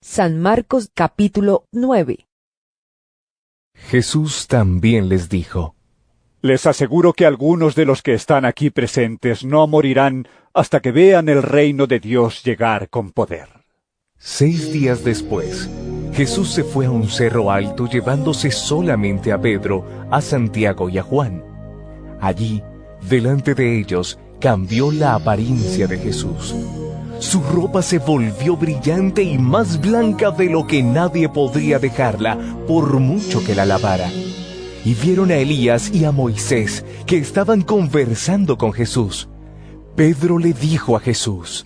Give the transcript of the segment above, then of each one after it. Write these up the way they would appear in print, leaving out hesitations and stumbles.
San Marcos capítulo 9. Jesús también les dijo: Les aseguro que algunos de los que están aquí presentes no morirán hasta que vean el reino de Dios llegar con poder. 6 días después, Jesús se fue a un cerro alto llevándose solamente a Pedro, a Santiago y a Juan. Allí, delante de ellos, cambió la apariencia de Jesús. Su ropa se volvió brillante y más blanca de lo que nadie podría dejarla, por mucho que la lavara. Y vieron a Elías y a Moisés, que estaban conversando con Jesús. Pedro le dijo a Jesús: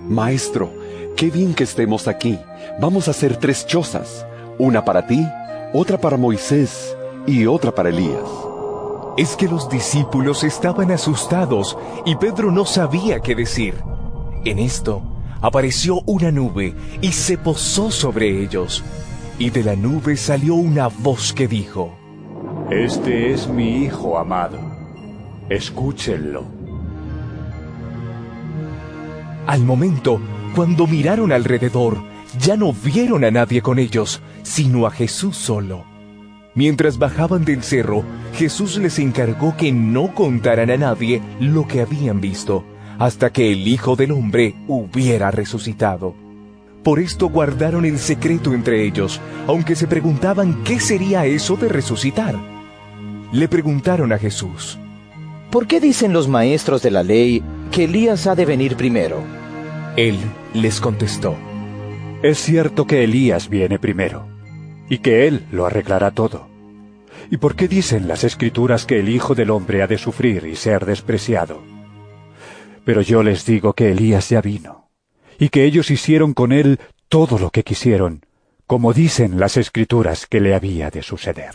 Maestro, qué bien que estemos aquí. Vamos a hacer 3 chozas, una para ti, otra para Moisés y otra para Elías. Es que los discípulos estaban asustados y Pedro no sabía qué decir. En esto, apareció una nube y se posó sobre ellos. Y de la nube salió una voz que dijo: Este es mi Hijo amado. Escúchenlo. Al momento, cuando miraron alrededor, ya no vieron a nadie con ellos, sino a Jesús solo. Mientras bajaban del cerro, Jesús les encargó que no contaran a nadie lo que habían visto, hasta que el Hijo del Hombre hubiera resucitado. Por esto guardaron el secreto entre ellos, aunque se preguntaban qué sería eso de resucitar. Le preguntaron a Jesús: ¿Por qué dicen los maestros de la ley que Elías ha de venir primero? Él les contestó: Es cierto que Elías viene primero, y que él lo arreglará todo. ¿Y por qué dicen las Escrituras que el Hijo del Hombre ha de sufrir y ser despreciado? Pero yo les digo que Elías ya vino, y que ellos hicieron con él todo lo que quisieron, como dicen las Escrituras que le había de suceder.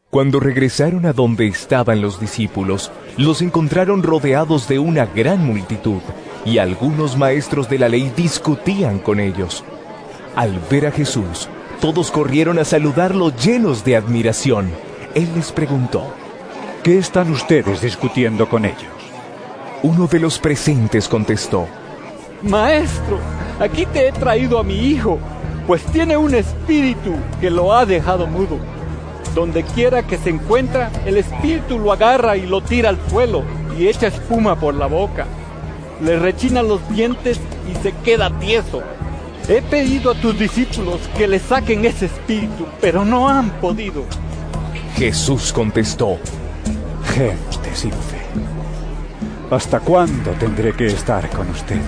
Cuando regresaron a donde estaban los discípulos, los encontraron rodeados de una gran multitud, y algunos maestros de la ley discutían con ellos. Al ver a Jesús, todos corrieron a saludarlo llenos de admiración. Él les preguntó: ¿Qué están ustedes discutiendo con ellos? Uno de los presentes contestó: Maestro, aquí te he traído a mi hijo, pues tiene un espíritu que lo ha dejado mudo. Donde quiera que se encuentra, el espíritu lo agarra y lo tira al suelo y echa espuma por la boca. Le rechinan los dientes y se queda tieso. He pedido a tus discípulos que le saquen ese espíritu, pero no han podido. Jesús contestó: Gente sin fe, ¿hasta cuándo tendré que estar con ustedes?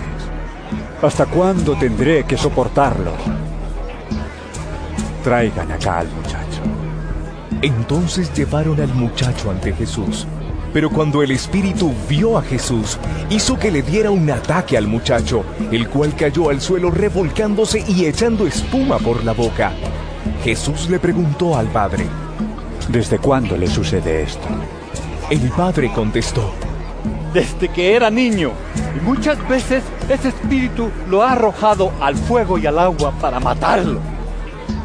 ¿Hasta cuándo tendré que soportarlos? Traigan acá al muchacho. Entonces llevaron al muchacho ante Jesús. Pero cuando el espíritu vio a Jesús, hizo que le diera un ataque al muchacho, el cual cayó al suelo revolcándose y echando espuma por la boca. Jesús le preguntó al padre: ¿Desde cuándo le sucede esto? El padre contestó: Desde que era niño, y muchas veces ese espíritu lo ha arrojado al fuego y al agua para matarlo.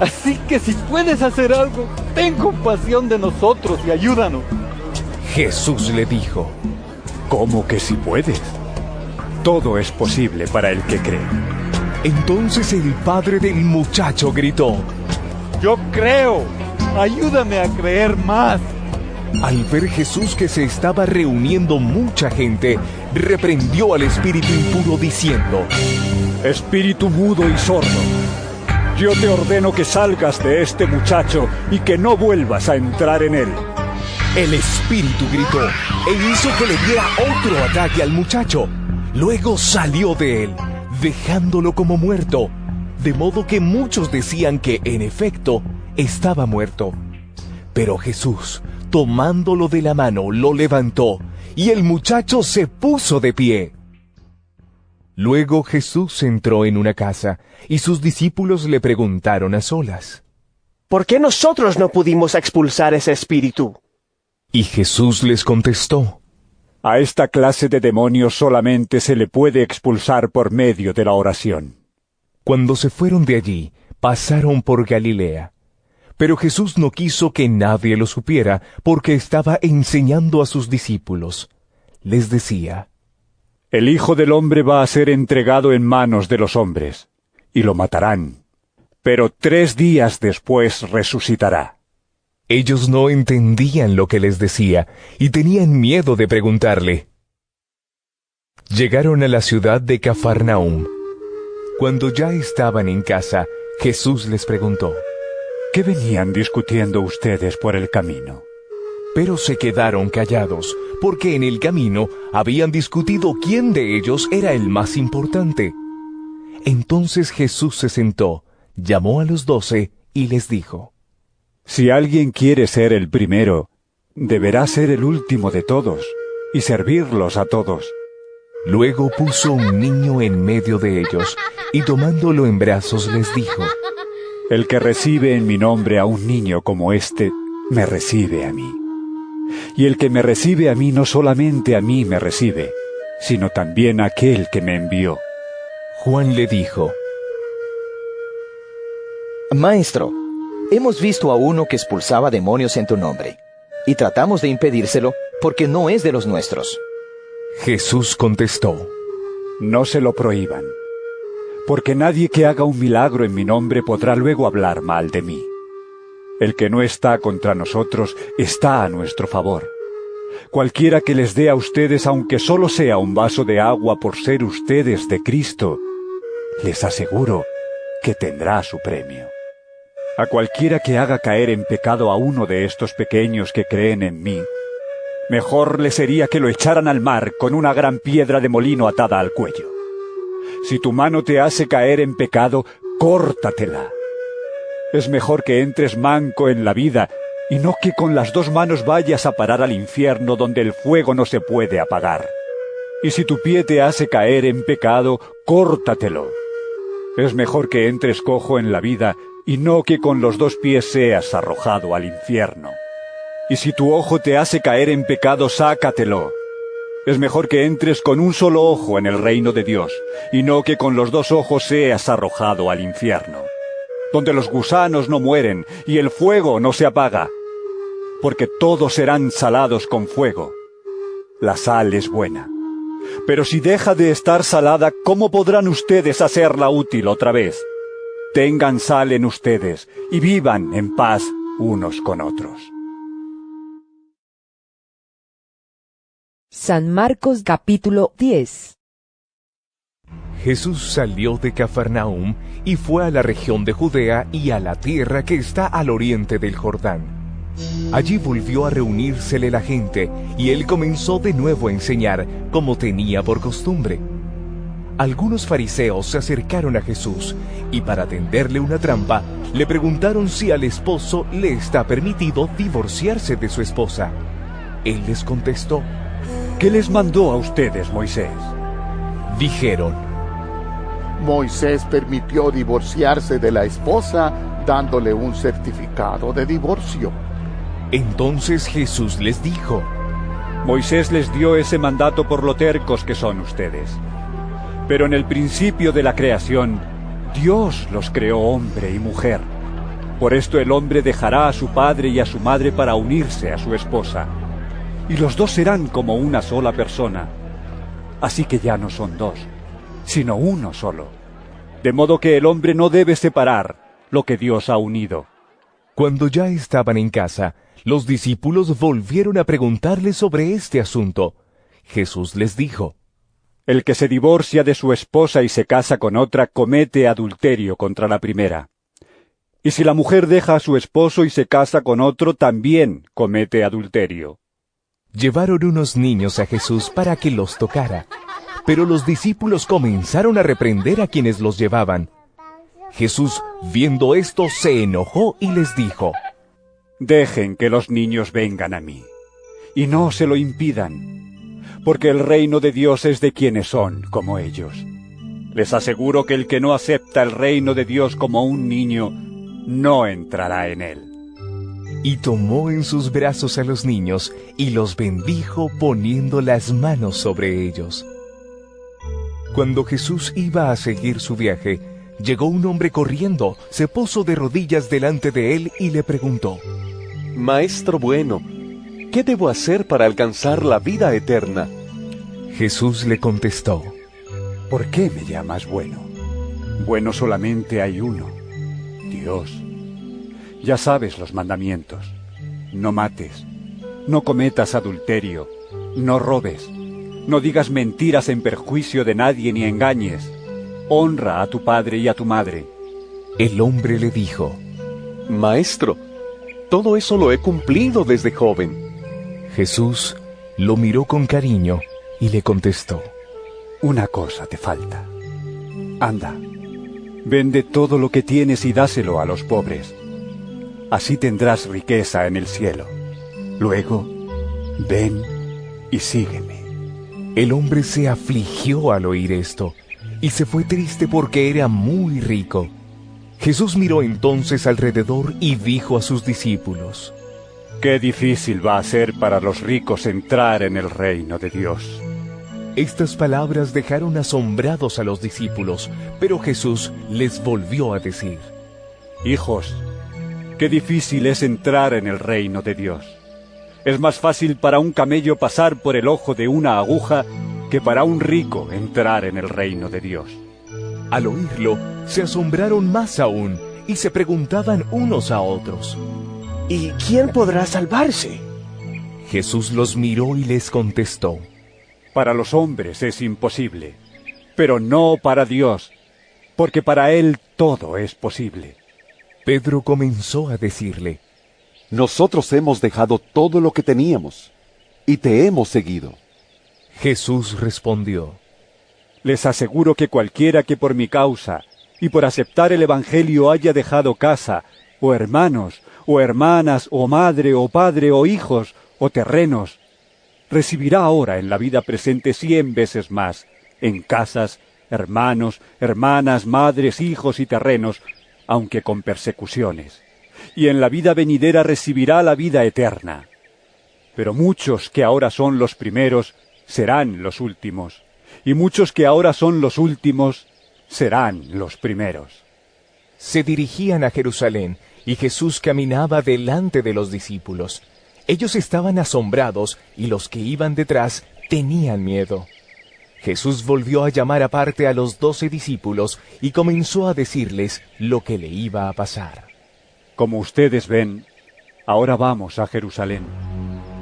Así que si puedes hacer algo, ten compasión de nosotros y ayúdanos. Jesús le dijo: ¿Cómo que si puedes? Todo es posible para el que cree. Entonces el padre del muchacho gritó: Yo creo, ayúdame a creer más. Al ver Jesús que se estaba reuniendo mucha gente, reprendió al espíritu impuro diciendo: Espíritu mudo y sordo, yo te ordeno que salgas de este muchacho y que no vuelvas a entrar en él. El espíritu gritó e hizo que le diera otro ataque al muchacho. Luego salió de él, dejándolo como muerto, de modo que muchos decían que, en efecto, estaba muerto. Pero Jesús, tomándolo de la mano, lo levantó, y el muchacho se puso de pie. Luego Jesús entró en una casa, y sus discípulos le preguntaron a solas: ¿Por qué nosotros no pudimos expulsar ese espíritu? Y Jesús les contestó: A esta clase de demonios solamente se le puede expulsar por medio de la oración. Cuando se fueron de allí, pasaron por Galilea. Pero Jesús no quiso que nadie lo supiera, porque estaba enseñando a sus discípulos. Les decía: El Hijo del Hombre va a ser entregado en manos de los hombres, y lo matarán, pero 3 días después resucitará. Ellos no entendían lo que les decía y tenían miedo de preguntarle. Llegaron a la ciudad de Cafarnaúm. Cuando ya estaban en casa, Jesús les preguntó: ¿Qué venían discutiendo ustedes por el camino? Pero se quedaron callados, porque en el camino habían discutido quién de ellos era el más importante. Entonces Jesús se sentó, llamó a los 12 y les dijo: Si alguien quiere ser el primero, deberá ser el último de todos y servirlos a todos. Luego puso un niño en medio de ellos y tomándolo en brazos les dijo: El que recibe en mi nombre a un niño como este, me recibe a mí. Y el que me recibe a mí no solamente a mí me recibe, sino también a aquel que me envió. Juan le dijo: Maestro, hemos visto a uno que expulsaba demonios en tu nombre, y tratamos de impedírselo porque no es de los nuestros. Jesús contestó: No se lo prohíban, porque nadie que haga un milagro en mi nombre podrá luego hablar mal de mí. El que no está contra nosotros está a nuestro favor. Cualquiera que les dé a ustedes, aunque solo sea un vaso de agua por ser ustedes de Cristo, les aseguro que tendrá su premio. A cualquiera que haga caer en pecado a uno de estos pequeños que creen en mí, mejor le sería que lo echaran al mar con una gran piedra de molino atada al cuello. Si tu mano te hace caer en pecado, córtatela. Es mejor que entres manco en la vida y no que con las 2 manos vayas a parar al infierno donde el fuego no se puede apagar. Y si tu pie te hace caer en pecado, córtatelo. Es mejor que entres cojo en la vida y no que con los 2 pies seas arrojado al infierno. Y si tu ojo te hace caer en pecado, sácatelo. Es mejor que entres con un solo ojo en el reino de Dios, y no que con los 2 ojos seas arrojado al infierno, donde los gusanos no mueren y el fuego no se apaga, porque todos serán salados con fuego. La sal es buena, pero si deja de estar salada, ¿cómo podrán ustedes hacerla útil otra vez? Tengan sal en ustedes y vivan en paz unos con otros. San Marcos capítulo 10. Jesús salió de Cafarnaúm y fue a la región de Judea y a la tierra que está al oriente del Jordán. Allí volvió a reunírsele la gente, y él comenzó de nuevo a enseñar, como tenía por costumbre. Algunos fariseos se acercaron a Jesús, y para tenderle una trampa, le preguntaron si al esposo le está permitido divorciarse de su esposa. Él les contestó: ¿Qué les mandó a ustedes Moisés? Dijeron: Moisés permitió divorciarse de la esposa dándole un certificado de divorcio. Entonces Jesús les dijo: Moisés les dio ese mandato por lo tercos que son ustedes. Pero en el principio de la creación, Dios los creó hombre y mujer. Por esto el hombre dejará a su padre y a su madre para unirse a su esposa, y los 2 serán como una sola persona. Así que ya no son 2, sino uno solo. De modo que el hombre no debe separar lo que Dios ha unido. Cuando ya estaban en casa, los discípulos volvieron a preguntarle sobre este asunto. Jesús les dijo: El que se divorcia de su esposa y se casa con otra, comete adulterio contra la primera. Y si la mujer deja a su esposo y se casa con otro, también comete adulterio. Llevaron unos niños a Jesús para que los tocara, pero los discípulos comenzaron a reprender a quienes los llevaban. Jesús, viendo esto, se enojó y les dijo: Dejen que los niños vengan a mí, y no se lo impidan, porque el reino de Dios es de quienes son como ellos. Les aseguro que el que no acepta el reino de Dios como un niño, no entrará en él. Y tomó en sus brazos a los niños y los bendijo poniendo las manos sobre ellos. Cuando Jesús iba a seguir su viaje, llegó un hombre corriendo, se puso de rodillas delante de él y le preguntó: Maestro bueno, ¿qué debo hacer para alcanzar la vida eterna? Jesús le contestó: ¿Por qué me llamas bueno? Bueno solamente hay uno. Dios. Ya sabes los mandamientos. No mates, no cometas adulterio, no robes, no digas mentiras en perjuicio de nadie ni engañes. Honra a tu padre y a tu madre. El hombre le dijo: Maestro, todo eso lo he cumplido desde joven. Jesús lo miró con cariño y le contestó: Una cosa te falta. Anda, vende todo lo que tienes y dáselo a los pobres. Así tendrás riqueza en el cielo. Luego, ven y sígueme. El hombre se afligió al oír esto y se fue triste porque era muy rico. Jesús miró entonces alrededor y dijo a sus discípulos: Qué difícil va a ser para los ricos entrar en el reino de Dios. Estas palabras dejaron asombrados a los discípulos, pero Jesús les volvió a decir: Hijos, qué difícil es entrar en el reino de Dios. Es más fácil para un camello pasar por el ojo de una aguja que para un rico entrar en el reino de Dios. Al oírlo, se asombraron más aún y se preguntaban unos a otros: ¿Y quién podrá salvarse? Jesús los miró y les contestó: Para los hombres es imposible, pero no para Dios, porque para Él todo es posible. Pedro comenzó a decirle: Nosotros hemos dejado todo lo que teníamos y te hemos seguido. Jesús respondió: Les aseguro que cualquiera que por mi causa y por aceptar el Evangelio haya dejado casa, o hermanos, o hermanas, o madre, o padre, o hijos, o terrenos, recibirá ahora en la vida presente 100 veces más, en casas, hermanos, hermanas, madres, hijos y terrenos, aunque con persecuciones, y en la vida venidera recibirá la vida eterna. Pero muchos que ahora son los primeros serán los últimos, y muchos que ahora son los últimos serán los primeros. Se dirigían a Jerusalén, y Jesús caminaba delante de los discípulos. Ellos estaban asombrados, y los que iban detrás tenían miedo. Jesús volvió a llamar aparte a los 12 discípulos, y comenzó a decirles lo que le iba a pasar. Como ustedes ven, ahora vamos a Jerusalén,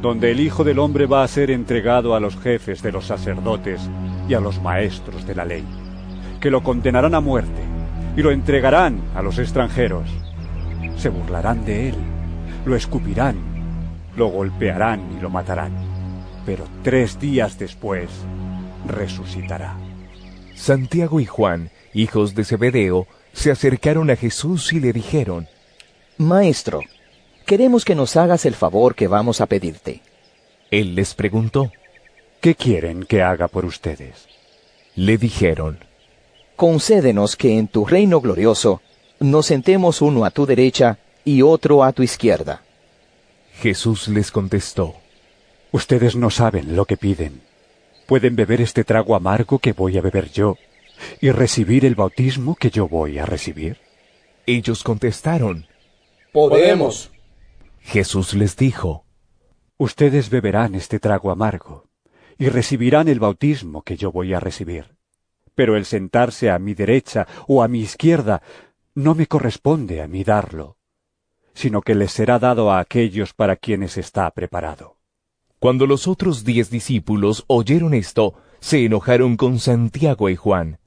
donde el Hijo del Hombre va a ser entregado a los jefes de los sacerdotes y a los maestros de la ley, que lo condenarán a muerte y lo entregarán a los extranjeros. Se burlarán de él, lo escupirán, lo golpearán y lo matarán, pero 3 días después resucitará. Santiago y Juan, hijos de Zebedeo, se acercaron a Jesús y le dijeron: Maestro, queremos que nos hagas el favor que vamos a pedirte. Él les preguntó: ¿Qué quieren que haga por ustedes? Le dijeron: Concédenos que en tu reino glorioso nos sentemos uno a tu derecha y otro a tu izquierda. Jesús les contestó: Ustedes no saben lo que piden. ¿Pueden beber este trago amargo que voy a beber yo y recibir el bautismo que yo voy a recibir? Ellos contestaron: Podemos. Jesús les dijo: Ustedes beberán este trago amargo y recibirán el bautismo que yo voy a recibir. Pero el sentarse a mi derecha o a mi izquierda no me corresponde a mí darlo, sino que les será dado a aquellos para quienes está preparado. Cuando los otros 10 discípulos oyeron esto, se enojaron con Santiago y Juan.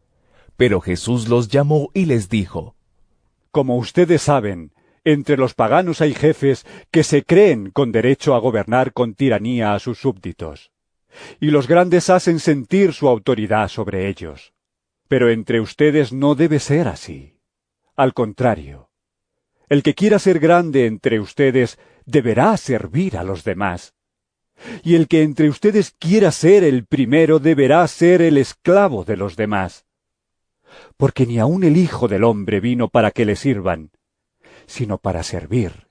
Pero Jesús los llamó y les dijo: Como ustedes saben, entre los paganos hay jefes que se creen con derecho a gobernar con tiranía a sus súbditos, y los grandes hacen sentir su autoridad sobre ellos. Pero entre ustedes no debe ser así. Al contrario, el que quiera ser grande entre ustedes deberá servir a los demás. Y el que entre ustedes quiera ser el primero deberá ser el esclavo de los demás. Porque ni aun el Hijo del Hombre vino para que le sirvan, sino para servir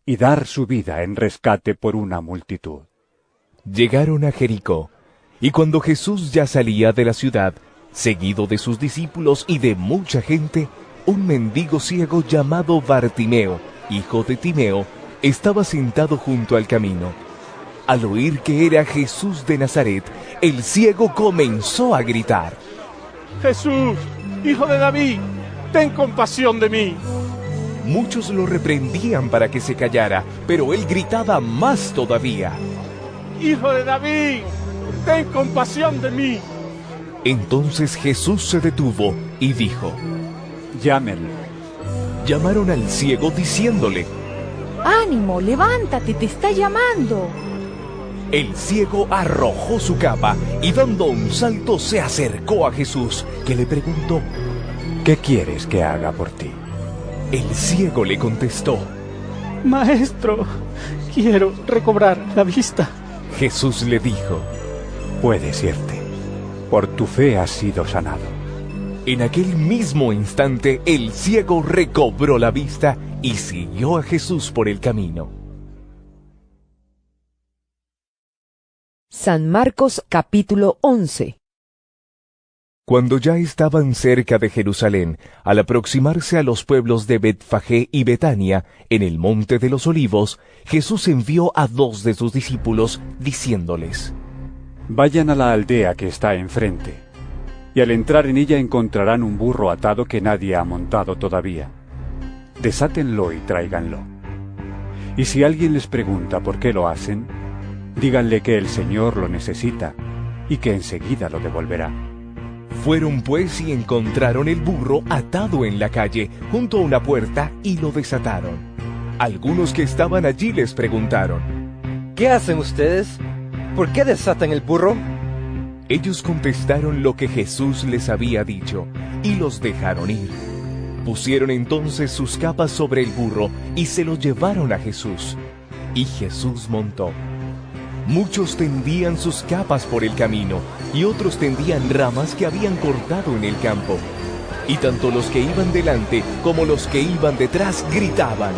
y dar su vida en rescate por una multitud. Llegaron a Jericó, y cuando Jesús ya salía de la ciudad, seguido de sus discípulos y de mucha gente, un mendigo ciego llamado Bartimeo, hijo de Timeo, estaba sentado junto al camino. Al oír que era Jesús de Nazaret, el ciego comenzó a gritar: Jesús, hijo de David, ten compasión de mí. Muchos lo reprendían para que se callara, pero él gritaba más todavía. ¡Hijo de David, ten compasión de mí! Entonces Jesús se detuvo y dijo: Llámenlo. Llamaron al ciego diciéndole: ¡Ánimo, levántate, te está llamando! El ciego arrojó su capa y dando un salto se acercó a Jesús, que le preguntó: ¿Qué quieres que haga por ti? El ciego le contestó: Maestro, quiero recobrar la vista. Jesús le dijo: Puedes irte. Por tu fe has sido sanado. En aquel mismo instante el ciego recobró la vista y siguió a Jesús por el camino. San Marcos capítulo 11. Cuando ya estaban cerca de Jerusalén, al aproximarse a los pueblos de Betfagé y Betania, en el monte de los Olivos, Jesús envió a 2 de sus discípulos, diciéndoles: Vayan a la aldea que está enfrente, y al entrar en ella encontrarán un burro atado que nadie ha montado todavía. Desátenlo y tráiganlo. Y si alguien les pregunta por qué lo hacen, díganle que el Señor lo necesita y que enseguida lo devolverá. Fueron pues y encontraron el burro atado en la calle, junto a una puerta, y lo desataron. Algunos que estaban allí les preguntaron: ¿Qué hacen ustedes? ¿Por qué desatan el burro? Ellos contestaron lo que Jesús les había dicho, y los dejaron ir. Pusieron entonces sus capas sobre el burro, y se lo llevaron a Jesús. Y Jesús montó. Muchos tendían sus capas por el camino, y otros tendían ramas que habían cortado en el campo. Y tanto los que iban delante como los que iban detrás gritaban: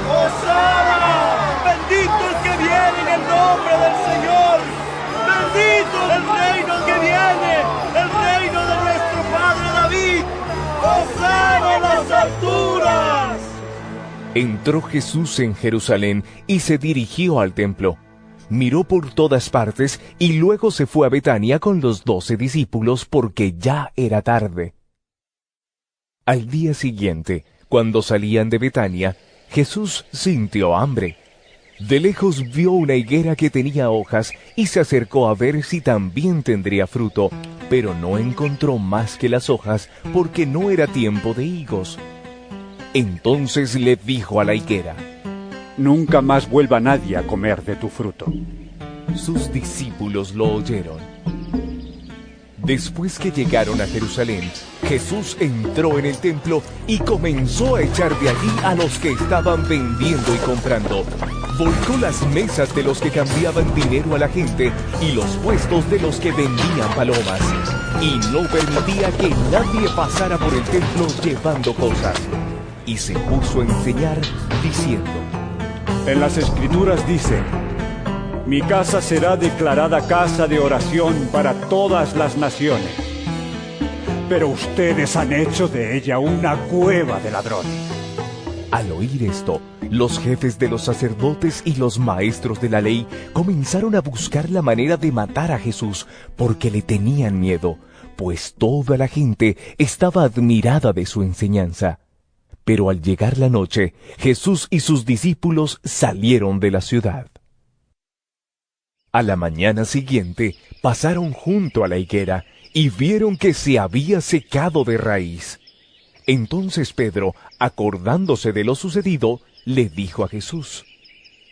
¡Hosana! ¡Bendito el que viene en el nombre del Señor! ¡Bendito el reino que viene! ¡El reino de nuestro Padre David! ¡Hosana en las alturas! Entró Jesús en Jerusalén y se dirigió al templo. Miró por todas partes y luego se fue a Betania con los 12 discípulos porque ya era tarde. Al día siguiente, cuando salían de Betania, Jesús sintió hambre. De lejos vio una higuera que tenía hojas y se acercó a ver si también tendría fruto, pero no encontró más que las hojas porque no era tiempo de higos. Entonces le dijo a la higuera: Nunca más vuelva nadie a comer de tu fruto. Sus discípulos lo oyeron. Después que llegaron a Jerusalén, Jesús entró en el templo y comenzó a echar de allí a los que estaban vendiendo y comprando. Volcó las mesas de los que cambiaban dinero a la gente y los puestos de los que vendían palomas. Y no permitía que nadie pasara por el templo llevando cosas. Y se puso a enseñar diciendo: En las Escrituras dice: Mi casa será declarada casa de oración para todas las naciones. Pero ustedes han hecho de ella una cueva de ladrones. Al oír esto, los jefes de los sacerdotes y los maestros de la ley comenzaron a buscar la manera de matar a Jesús, porque le tenían miedo, pues toda la gente estaba admirada de su enseñanza. Pero al llegar la noche, Jesús y sus discípulos salieron de la ciudad. A la mañana siguiente, pasaron junto a la higuera y vieron que se había secado de raíz. Entonces Pedro, acordándose de lo sucedido, le dijo a Jesús: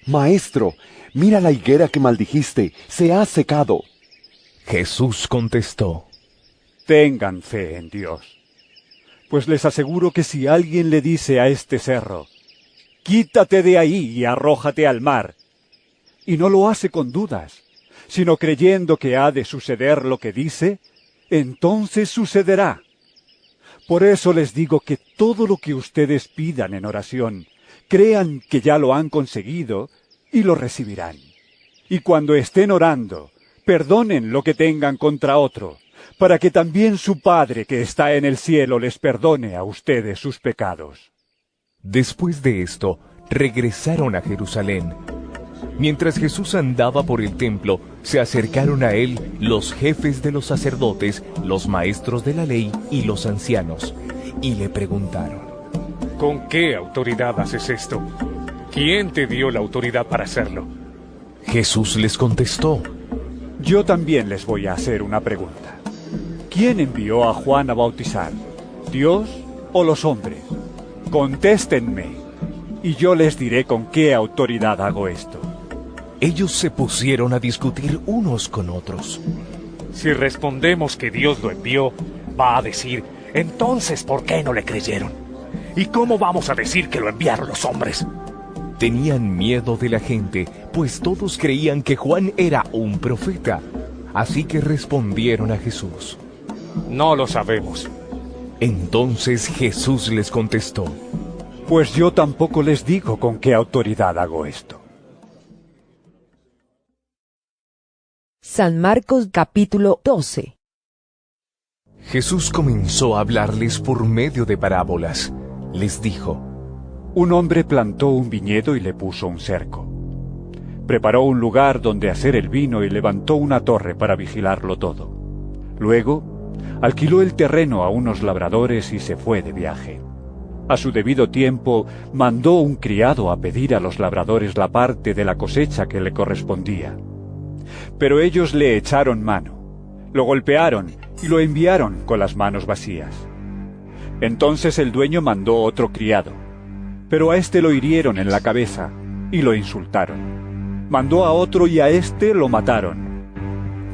Maestro, mira la higuera que maldijiste, se ha secado. Jesús contestó: Tengan fe en Dios. Pues les aseguro que si alguien le dice a este cerro: Quítate de ahí y arrójate al mar, y no lo hace con dudas, sino creyendo que ha de suceder lo que dice, entonces sucederá. Por eso les digo que todo lo que ustedes pidan en oración, crean que ya lo han conseguido y lo recibirán. Y cuando estén orando, perdonen lo que tengan contra otro, para que también su Padre que está en el cielo les perdone a ustedes sus pecados. Después de esto, regresaron a Jerusalén. Mientras Jesús andaba por el templo, se acercaron a él los jefes de los sacerdotes, los maestros de la ley y los ancianos, y le preguntaron: ¿Con qué autoridad haces esto? ¿Quién te dio la autoridad para hacerlo? Jesús les contestó: Yo también les voy a hacer una pregunta. ¿Quién envió a Juan a bautizar? ¿Dios o los hombres? Contéstenme, y yo les diré con qué autoridad hago esto. Ellos se pusieron a discutir unos con otros. Si respondemos que Dios lo envió, va a decir, entonces, ¿por qué no le creyeron? ¿Y cómo vamos a decir que lo enviaron los hombres? Tenían miedo de la gente, pues todos creían que Juan era un profeta. Así que respondieron a Jesús: No lo sabemos. Entonces Jesús les contestó: Pues yo tampoco les digo con qué autoridad hago esto. San Marcos capítulo 12. Jesús comenzó a hablarles por medio de parábolas. Les dijo: Un hombre plantó un viñedo y le puso un cerco. Preparó un lugar donde hacer el vino y levantó una torre para vigilarlo todo. Luego, alquiló el terreno a unos labradores y se fue de viaje. A su debido tiempo, mandó un criado a pedir a los labradores la parte de la cosecha que le correspondía. Pero ellos le echaron mano, lo golpearon y lo enviaron con las manos vacías. Entonces el dueño mandó otro criado, pero a éste lo hirieron en la cabeza y lo insultaron. Mandó a otro y a éste lo mataron.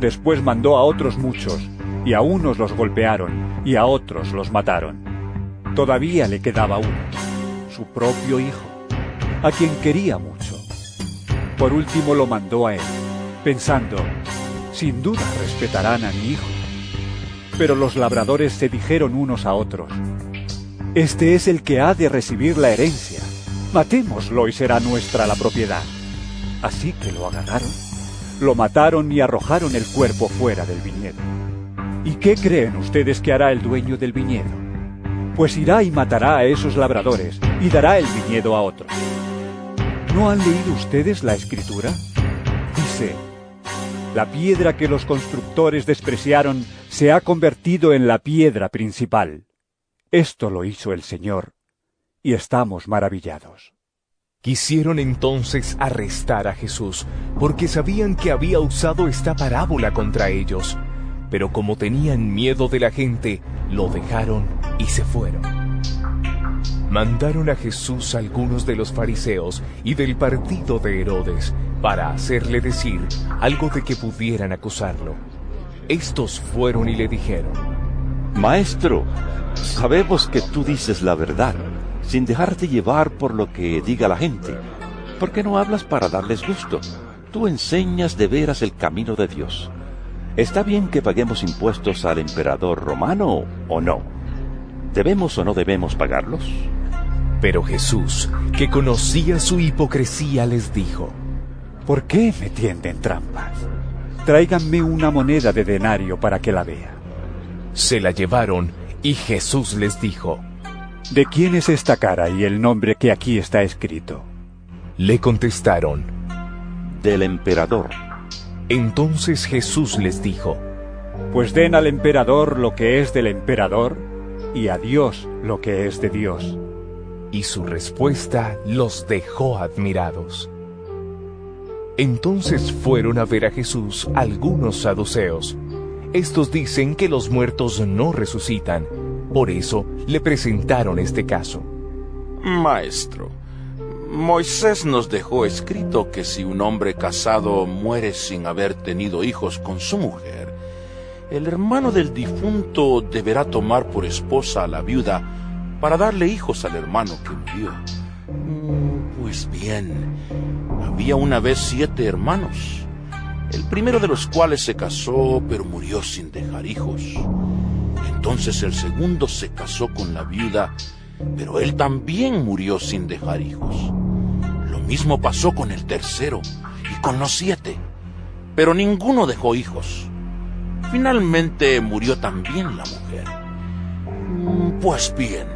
Después mandó a otros muchos, y a unos los golpearon y a otros los mataron. Todavía le quedaba uno, su propio hijo, a quien quería mucho. Por último lo mandó a él, pensando, sin duda respetarán a mi hijo. Pero los labradores se dijeron unos a otros, este es el que ha de recibir la herencia, matémoslo y será nuestra la propiedad. Así que lo agarraron, lo mataron y arrojaron el cuerpo fuera del viñedo. ¿Y qué creen ustedes que hará el dueño del viñedo? Pues irá y matará a esos labradores y dará el viñedo a otros. ¿No han leído ustedes la Escritura? Dice, la piedra que los constructores despreciaron se ha convertido en la piedra principal. Esto lo hizo el Señor, y estamos maravillados. Quisieron entonces arrestar a Jesús, porque sabían que había usado esta parábola contra ellos. Pero como tenían miedo de la gente, lo dejaron y se fueron. Mandaron a Jesús algunos de los fariseos y del partido de Herodes, para hacerle decir algo de que pudieran acusarlo. Estos fueron y le dijeron: Maestro, sabemos que tú dices la verdad, sin dejarte llevar por lo que diga la gente. ¿Por qué no hablas para darles gusto? Tú enseñas de veras el camino de Dios. ¿Está bien que paguemos impuestos al emperador romano o no? ¿Debemos o no debemos pagarlos? Pero Jesús, que conocía su hipocresía, les dijo: ¿Por qué me tienden trampas? Tráiganme una moneda de denario para que la vea. Se la llevaron y Jesús les dijo: ¿De quién es esta cara y el nombre que aquí está escrito? Le contestaron: Del emperador. Entonces Jesús les dijo: Pues den al emperador lo que es del emperador y a Dios lo que es de Dios. Y su respuesta los dejó admirados. Entonces fueron a ver a Jesús algunos saduceos. Estos dicen que los muertos no resucitan. Por eso le presentaron este caso. Maestro, Moisés nos dejó escrito que si un hombre casado muere sin haber tenido hijos con su mujer, el hermano del difunto deberá tomar por esposa a la viuda para darle hijos al hermano que murió. Pues bien, había una vez 7 hermanos, el primero de los cuales se casó, pero murió sin dejar hijos. Entonces el segundo se casó con la viuda, pero él también murió sin dejar hijos. Lo mismo pasó con el tercero y con los 7, pero ninguno dejó hijos. Finalmente murió también la mujer. Pues bien,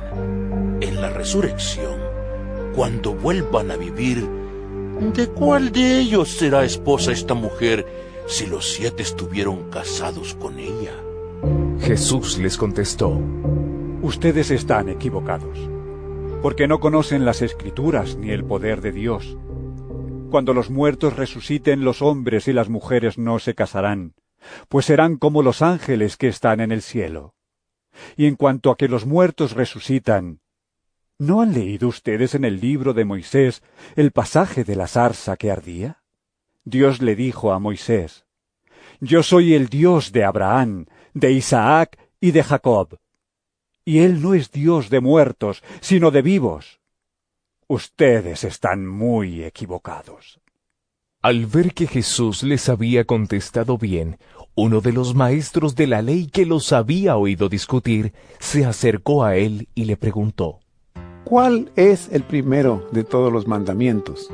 en la resurrección, cuando vuelvan a vivir, ¿de cuál de ellos será esposa esta mujer si los 7 estuvieron casados con ella? Jesús les contestó: Ustedes están equivocados. porque no conocen las Escrituras ni el poder de Dios. Cuando los muertos resuciten, los hombres y las mujeres no se casarán, pues serán como los ángeles que están en el cielo. Y en cuanto a que los muertos resucitan, ¿no han leído ustedes en el libro de Moisés el pasaje de la zarza que ardía? Dios le dijo a Moisés: Yo soy el Dios de Abraham, de Isaac y de Jacob. Y Él no es Dios de muertos, sino de vivos. Ustedes están muy equivocados. Al ver que Jesús les había contestado bien, uno de los maestros de la ley que los había oído discutir, se acercó a él y le preguntó: ¿Cuál es el primero de todos los mandamientos?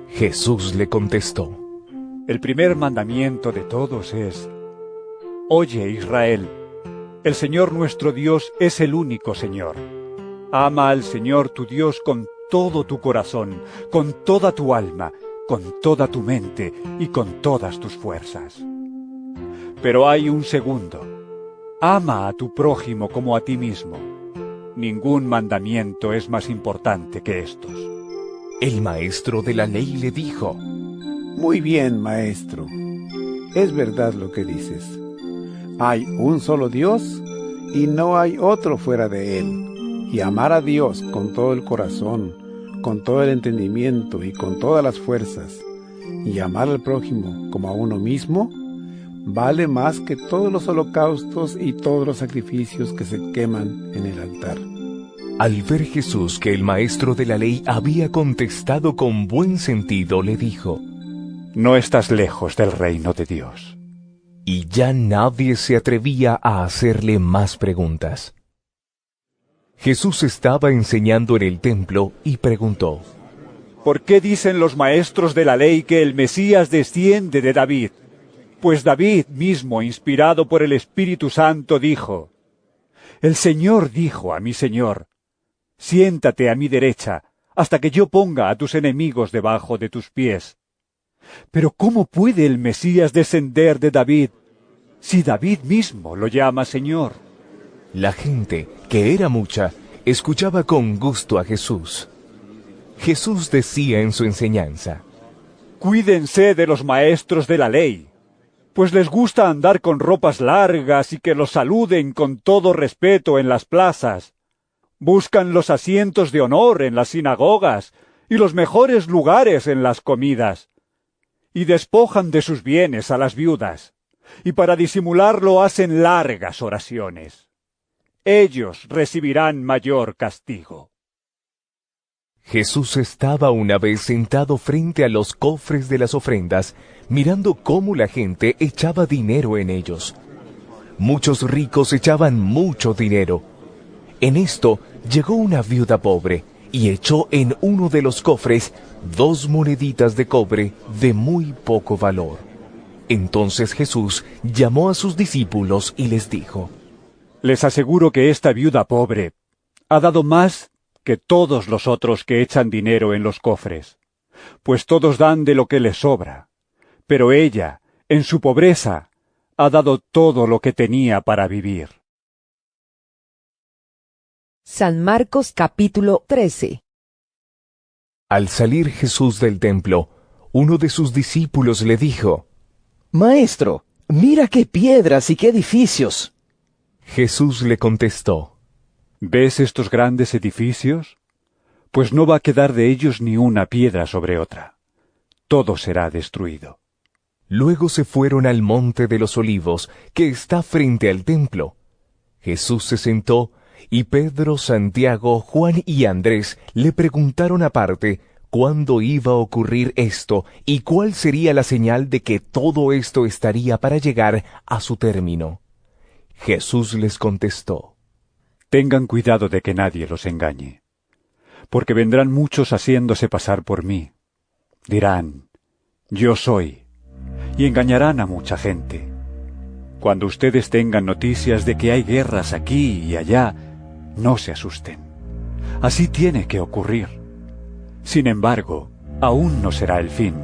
Jesús le contestó: El primer mandamiento de todos es: Oye, Israel, el Señor nuestro Dios es el único Señor. Ama al Señor tu Dios con todo tu corazón, con toda tu alma, con toda tu mente y con todas tus fuerzas. Pero hay un segundo: ama a tu prójimo como a ti mismo. Ningún mandamiento es más importante que estos. El maestro de la ley le dijo: Muy bien, maestro. Es verdad lo que dices. Hay un solo Dios y no hay otro fuera de Él. Y amar a Dios con todo el corazón, con todo el entendimiento y con todas las fuerzas, y amar al prójimo como a uno mismo, vale más que todos los holocaustos y todos los sacrificios que se queman en el altar. Al ver Jesús que el maestro de la ley había contestado con buen sentido, le dijo: No estás lejos del reino de Dios. Y ya nadie se atrevía a hacerle más preguntas. Jesús estaba enseñando en el templo y preguntó: ¿Por qué dicen los maestros de la ley que el Mesías desciende de David? Pues David mismo, inspirado por el Espíritu Santo, dijo: El Señor dijo a mi Señor: Siéntate a mi derecha, hasta que yo ponga a tus enemigos debajo de tus pies. Pero ¿cómo puede el Mesías descender de David, si David mismo lo llama Señor? La gente, que era mucha, escuchaba con gusto a Jesús. Jesús decía en su enseñanza: Cuídense de los maestros de la ley, pues les gusta andar con ropas largas y que los saluden con todo respeto en las plazas. Buscan los asientos de honor en las sinagogas y los mejores lugares en las comidas, y despojan de sus bienes a las viudas, y para disimularlo hacen largas oraciones. Ellos recibirán mayor castigo. Jesús estaba una vez sentado frente a los cofres de las ofrendas, mirando cómo la gente echaba dinero en ellos. Muchos ricos echaban mucho dinero. En esto llegó una viuda pobre y echó en uno de los cofres 2 moneditas de cobre de muy poco valor. Entonces Jesús llamó a sus discípulos y les dijo: Les aseguro que esta viuda pobre ha dado más que todos los otros que echan dinero en los cofres, pues todos dan de lo que les sobra, pero ella, en su pobreza, ha dado todo lo que tenía para vivir. San Marcos capítulo 13. Al salir Jesús del templo, uno de sus discípulos le dijo: Maestro, mira qué piedras y qué edificios. Jesús le contestó: ¿Ves estos grandes edificios? Pues no va a quedar de ellos ni una piedra sobre otra. Todo será destruido. Luego se fueron al monte de los olivos, que está frente al templo. Jesús se sentó, y Pedro, Santiago, Juan y Andrés le preguntaron aparte cuándo iba a ocurrir esto y cuál sería la señal de que todo esto estaría para llegar a su término. Jesús les contestó: Tengan cuidado de que nadie los engañe, porque vendrán muchos haciéndose pasar por mí. Dirán: Yo soy, y engañarán a mucha gente. Cuando ustedes tengan noticias de que hay guerras aquí y allá, no se asusten. Así tiene que ocurrir. Sin embargo, aún no será el fin,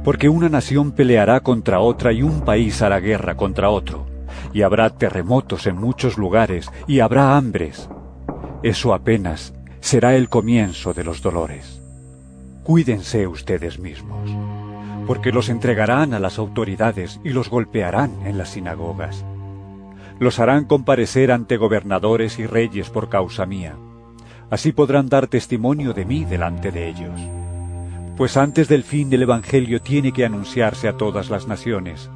porque una nación peleará contra otra y un país hará guerra contra otro, y habrá terremotos en muchos lugares y habrá hambres. Eso apenas será el comienzo de los dolores. Cuídense ustedes mismos, porque los entregarán a las autoridades y los golpearán en las sinagogas. Los harán comparecer ante gobernadores y reyes por causa mía. Así podrán dar testimonio de mí delante de ellos. Pues antes del fin del Evangelio tiene que anunciarse a todas las naciones.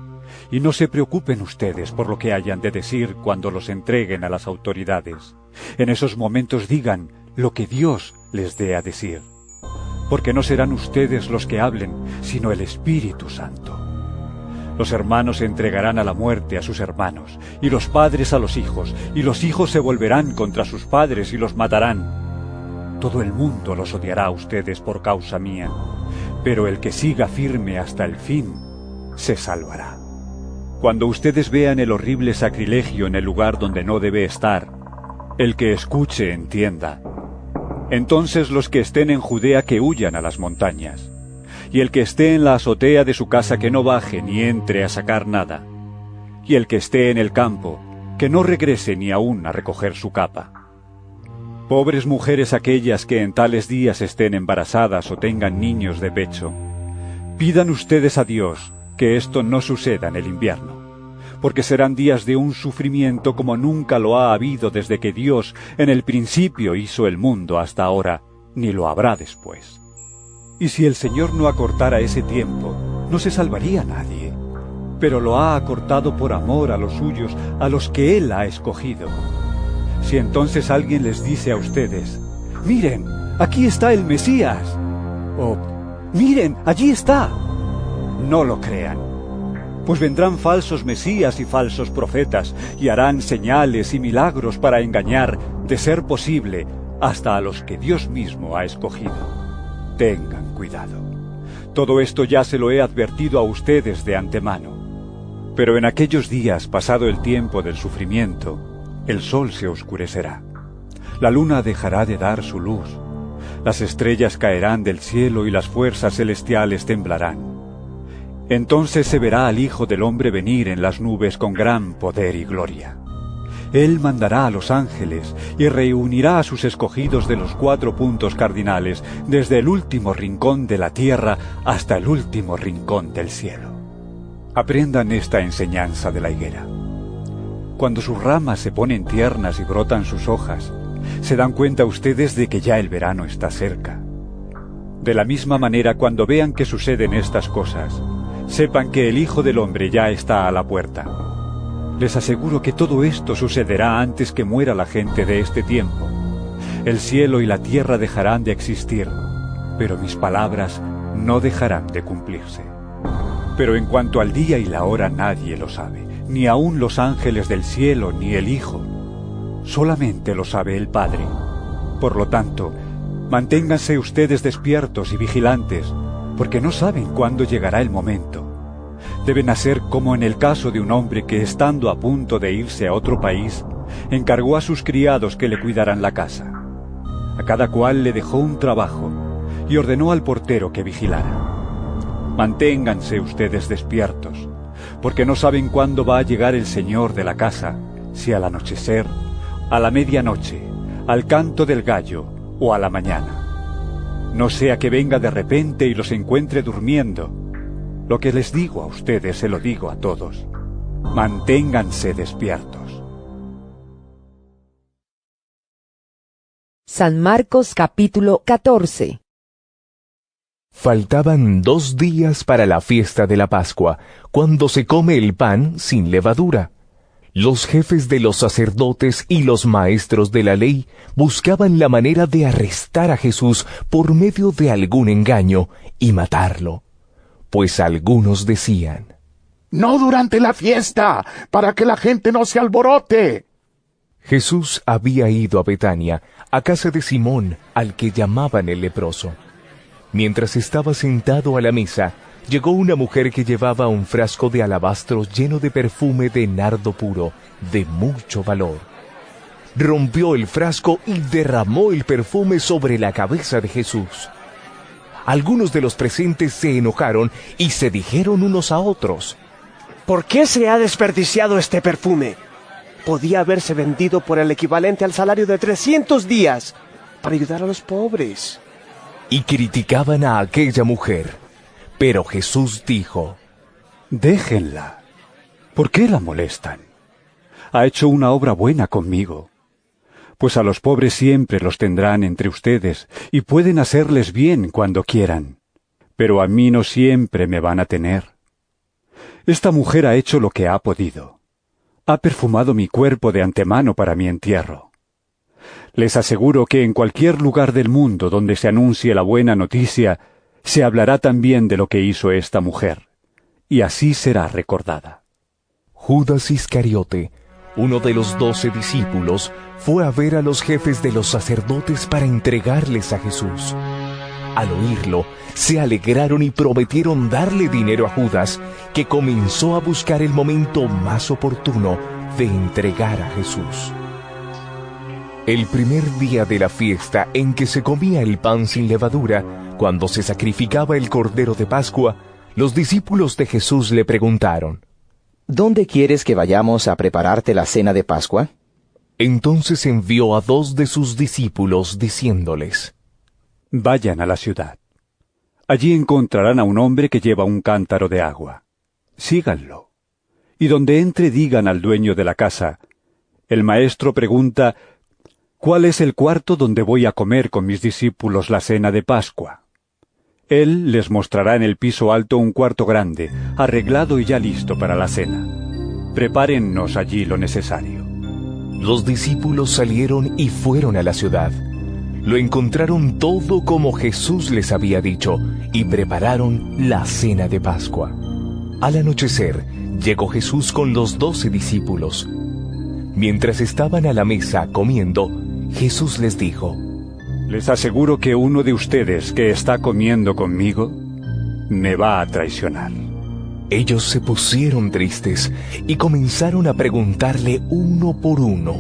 Y no se preocupen ustedes por lo que hayan de decir cuando los entreguen a las autoridades. En esos momentos digan lo que Dios les dé a decir. Porque no serán ustedes los que hablen, sino el Espíritu Santo. Los hermanos entregarán a la muerte a sus hermanos, y los padres a los hijos, y los hijos se volverán contra sus padres y los matarán. Todo el mundo los odiará a ustedes por causa mía, pero el que siga firme hasta el fin se salvará. Cuando ustedes vean el horrible sacrilegio en el lugar donde no debe estar, el que escuche entienda. Entonces los que estén en Judea que huyan a las montañas, y el que esté en la azotea de su casa que no baje ni entre a sacar nada, y el que esté en el campo que no regrese ni aún a recoger su capa. Pobres mujeres aquellas que en tales días estén embarazadas o tengan niños de pecho, pidan ustedes a Dios que esto no suceda en el invierno, porque serán días de un sufrimiento como nunca lo ha habido desde que Dios en el principio hizo el mundo hasta ahora, ni lo habrá después. Y si el Señor no acortara ese tiempo, no se salvaría nadie, pero lo ha acortado por amor a los suyos, a los que Él ha escogido. Si entonces alguien les dice a ustedes, «Miren, aquí está el Mesías», o «Miren, allí está», no lo crean, pues vendrán falsos mesías y falsos profetas, y harán señales y milagros para engañar, de ser posible, hasta a los que Dios mismo ha escogido. Tengan cuidado. Todo esto ya se lo he advertido a ustedes de antemano. Pero en aquellos días, pasado el tiempo del sufrimiento, el sol se oscurecerá, la luna dejará de dar su luz, las estrellas caerán del cielo y las fuerzas celestiales temblarán. Entonces se verá al Hijo del Hombre venir en las nubes con gran poder y gloria. Él mandará a los ángeles y reunirá a sus escogidos de los 4 puntos cardinales, desde el último rincón de la tierra hasta el último rincón del cielo. Aprendan esta enseñanza de la higuera. Cuando sus ramas se ponen tiernas y brotan sus hojas, se dan cuenta ustedes de que ya el verano está cerca. De la misma manera, cuando vean que suceden estas cosas, sepan que el Hijo del Hombre ya está a la puerta. Les aseguro que todo esto sucederá antes que muera la gente de este tiempo. El cielo y la tierra dejarán de existir, pero mis palabras no dejarán de cumplirse. Pero en cuanto al día y la hora nadie lo sabe, ni aun los ángeles del cielo ni el Hijo. Solamente lo sabe el Padre. Por lo tanto, manténganse ustedes despiertos y vigilantes, porque no saben cuándo llegará el momento. Deben hacer como en el caso de un hombre que, estando a punto de irse a otro país, encargó a sus criados que le cuidaran la casa. A cada cual le dejó un trabajo y ordenó al portero que vigilara. Manténganse ustedes despiertos, porque no saben cuándo va a llegar el señor de la casa, si al anochecer, a la medianoche, al canto del gallo o a la mañana. No sea que venga de repente y los encuentre durmiendo. Lo que les digo a ustedes se lo digo a todos. Manténganse despiertos. San Marcos capítulo 14. Faltaban 2 días para la fiesta de la Pascua, cuando se come el pan sin levadura. Los jefes de los sacerdotes y los maestros de la ley buscaban la manera de arrestar a Jesús por medio de algún engaño y matarlo. Pues algunos decían: «No durante la fiesta, para que la gente no se alborote». Jesús había ido a Betania, a casa de Simón, al que llamaban el leproso. Mientras estaba sentado a la mesa, llegó una mujer que llevaba un frasco de alabastro lleno de perfume de nardo puro, de mucho valor. Rompió el frasco y derramó el perfume sobre la cabeza de Jesús. Algunos de los presentes se enojaron y se dijeron unos a otros: ¿Por qué se ha desperdiciado este perfume? Podía haberse vendido por el equivalente al salario de 300 días para ayudar a los pobres. Y criticaban a aquella mujer. Pero Jesús dijo: Déjenla. ¿Por qué la molestan? Ha hecho una obra buena conmigo. Pues a los pobres siempre los tendrán entre ustedes, y pueden hacerles bien cuando quieran. Pero a mí no siempre me van a tener. Esta mujer ha hecho lo que ha podido. Ha perfumado mi cuerpo de antemano para mi entierro. Les aseguro que en cualquier lugar del mundo donde se anuncie la buena noticia, se hablará también de lo que hizo esta mujer, y así será recordada. Judas Iscariote, uno de los 12 discípulos, fue a ver a los jefes de los sacerdotes para entregarles a Jesús. Al oírlo, se alegraron y prometieron darle dinero a Judas, que comenzó a buscar el momento más oportuno de entregar a Jesús. El primer día de la fiesta en que se comía el pan sin levadura, cuando se sacrificaba el cordero de Pascua, los discípulos de Jesús le preguntaron: ¿Dónde quieres que vayamos a prepararte la cena de Pascua? Entonces envió a 2 de sus discípulos diciéndoles: Vayan a la ciudad. Allí encontrarán a un hombre que lleva un cántaro de agua. Síganlo. Y donde entre digan al dueño de la casa: El maestro pregunta: ¿Cuál es el cuarto donde voy a comer con mis discípulos la cena de Pascua? Él les mostrará en el piso alto un cuarto grande, arreglado y ya listo para la cena. Prepárennos allí lo necesario. Los discípulos salieron y fueron a la ciudad. Lo encontraron todo como Jesús les había dicho, y prepararon la cena de Pascua. Al anochecer, llegó Jesús con los 12 discípulos. Mientras estaban a la mesa comiendo, Jesús les dijo: Les aseguro que uno de ustedes que está comiendo conmigo me va a traicionar. Ellos se pusieron tristes y comenzaron a preguntarle uno por uno: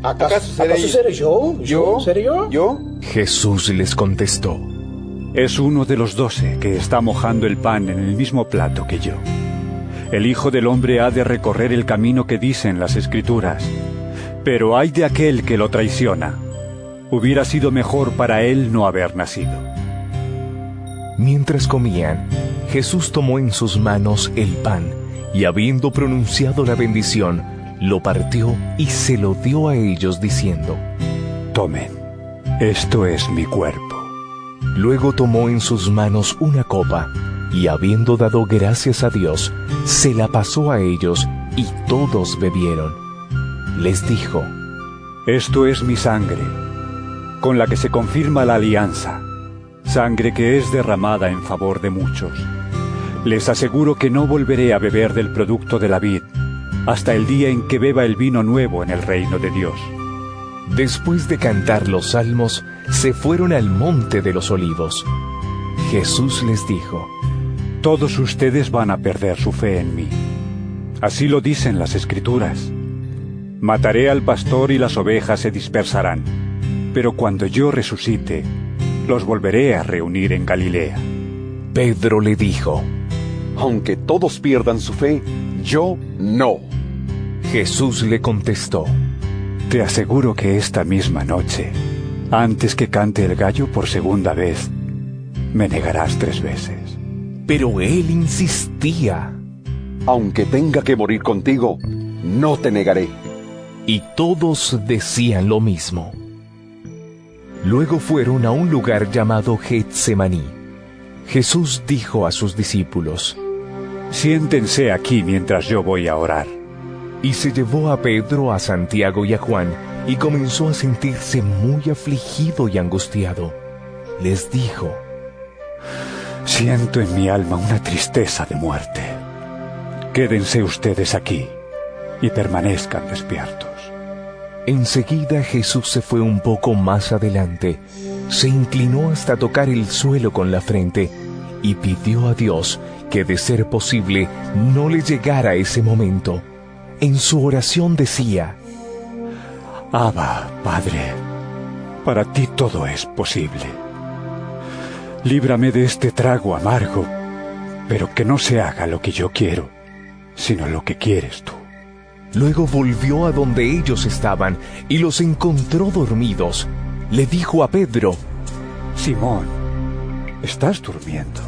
¿Acaso seré yo? ¿Yo? ¿Seré yo? ¿Yo? Jesús les contestó: Es uno de los 12 que está mojando el pan en el mismo plato que yo. El Hijo del Hombre ha de recorrer el camino que dicen las Escrituras, pero ay de aquel que lo traiciona. Hubiera sido mejor para él no haber nacido. Mientras comían, Jesús tomó en sus manos el pan, y habiendo pronunciado la bendición, lo partió y se lo dio a ellos diciendo: Tomen, esto es mi cuerpo. Luego tomó en sus manos una copa, y habiendo dado gracias a Dios, se la pasó a ellos, y todos bebieron. Les dijo: Esto es mi sangre, con la que se confirma la alianza, sangre que es derramada en favor de muchos. Les aseguro que no volveré a beber del producto de la vid, hasta el día en que beba el vino nuevo en el reino de Dios. Después de cantar los salmos, se fueron al monte de los olivos. Jesús les dijo: Todos ustedes van a perder su fe en mí. Así lo dicen las Escrituras. Mataré al pastor y las ovejas se dispersarán, pero cuando yo resucite, los volveré a reunir en Galilea. Pedro le dijo: Aunque todos pierdan su fe, yo no. Jesús le contestó: Te aseguro que esta misma noche, antes que cante el gallo por segunda vez, me negarás 3 veces. Pero él insistía: Aunque tenga que morir contigo, no te negaré. Y todos decían lo mismo. Luego fueron a un lugar llamado Getsemaní. Jesús dijo a sus discípulos: Siéntense aquí mientras yo voy a orar. Y se llevó a Pedro, a Santiago y a Juan, y comenzó a sentirse muy afligido y angustiado. Les dijo: Siento en mi alma una tristeza de muerte. Quédense ustedes aquí y permanezcan despiertos. Enseguida Jesús se fue un poco más adelante, se inclinó hasta tocar el suelo con la frente y pidió a Dios que, de ser posible, no le llegara ese momento. En su oración decía: Abba, Padre, para ti todo es posible. Líbrame de este trago amargo, pero que no se haga lo que yo quiero, sino lo que quieres tú. Luego volvió a donde ellos estaban y los encontró dormidos. le dijo a Pedro: Simón, ¿estás durmiendo?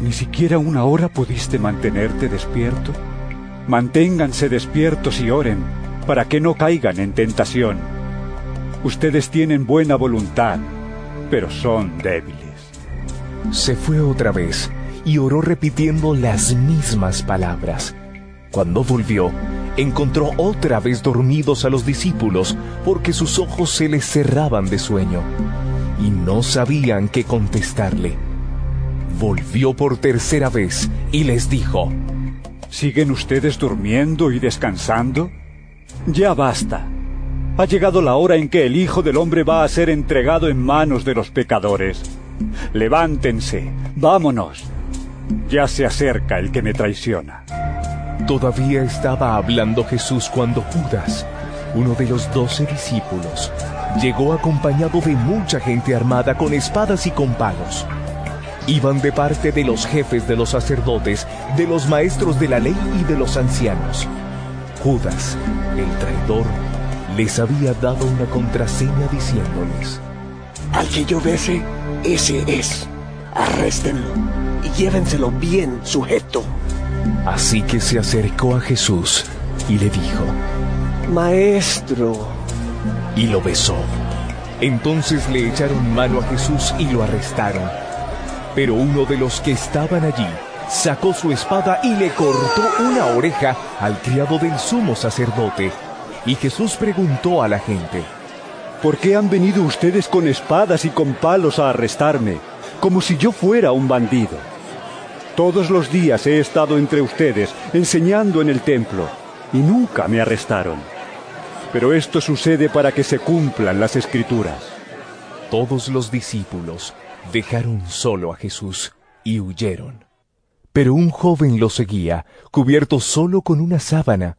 ¿Ni siquiera una hora pudiste mantenerte despierto? Manténganse despiertos y oren, para que no caigan en tentación. Ustedes tienen buena voluntad, pero son débiles. Se fue otra vez y oró repitiendo las mismas palabras. Cuando volvió, encontró otra vez dormidos a los discípulos, porque sus ojos se les cerraban de sueño, y no sabían qué contestarle. Volvió por tercera vez y les dijo: ¿Siguen ustedes durmiendo y descansando? Ya basta. Ha llegado la hora en que el Hijo del Hombre va a ser entregado en manos de los pecadores. Levántense, vámonos. Ya se acerca el que me traiciona. Todavía estaba hablando Jesús cuando Judas, uno de los 12 discípulos, llegó acompañado de mucha gente armada con espadas y con palos. Iban de parte de los jefes de los sacerdotes, de los maestros de la ley y de los ancianos. Judas, el traidor, les había dado una contraseña diciéndoles: Al que yo bese, ese es. Arréstenlo y llévenselo bien sujeto. Así que se acercó a Jesús y le dijo: Maestro. Y lo besó. Entonces le echaron mano a Jesús y lo arrestaron. Pero uno de los que estaban allí sacó su espada y le cortó una oreja al criado del sumo sacerdote. Y Jesús preguntó a la gente: ¿Por qué han venido ustedes con espadas y con palos a arrestarme, como si yo fuera un bandido? Todos los días he estado entre ustedes, enseñando en el templo, y nunca me arrestaron. Pero esto sucede para que se cumplan las Escrituras. Todos los discípulos dejaron solo a Jesús y huyeron. Pero un joven lo seguía, cubierto solo con una sábana.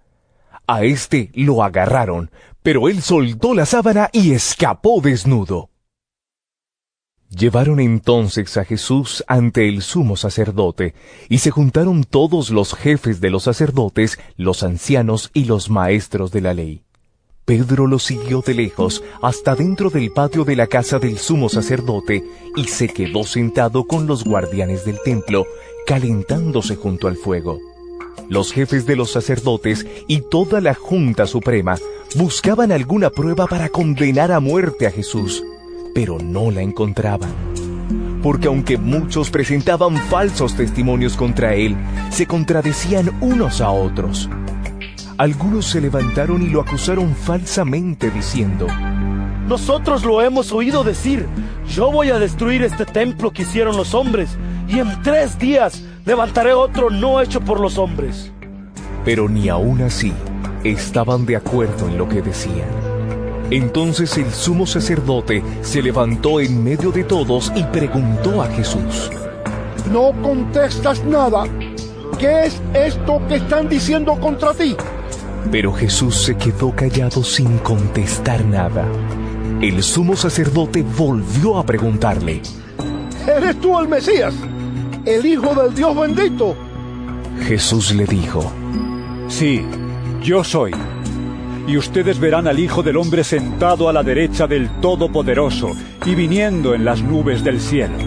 A éste lo agarraron, pero él soltó la sábana y escapó desnudo. Llevaron entonces a Jesús ante el sumo sacerdote, y se juntaron todos los jefes de los sacerdotes, los ancianos y los maestros de la ley. Pedro lo siguió de lejos hasta dentro del patio de la casa del sumo sacerdote, y se quedó sentado con los guardianes del templo, calentándose junto al fuego. Los jefes de los sacerdotes y toda la Junta Suprema buscaban alguna prueba para condenar a muerte a Jesús, pero no la encontraban. Porque aunque muchos presentaban falsos testimonios contra él, se contradecían unos a otros. Algunos se levantaron y lo acusaron falsamente diciendo: Nosotros lo hemos oído decir: yo voy a destruir este templo que hicieron los hombres, y en 3 días levantaré otro no hecho por los hombres. Pero ni aún así estaban de acuerdo en lo que decían. Entonces el sumo sacerdote se levantó en medio de todos y preguntó a Jesús: ¿No contestas nada? ¿Qué es esto que están diciendo contra ti? Pero Jesús se quedó callado sin contestar nada. El sumo sacerdote volvió a preguntarle: ¿Eres tú el Mesías, el Hijo del Dios bendito? Jesús le dijo: Sí, yo soy. Y ustedes verán al Hijo del Hombre sentado a la derecha del Todopoderoso y viniendo en las nubes del cielo.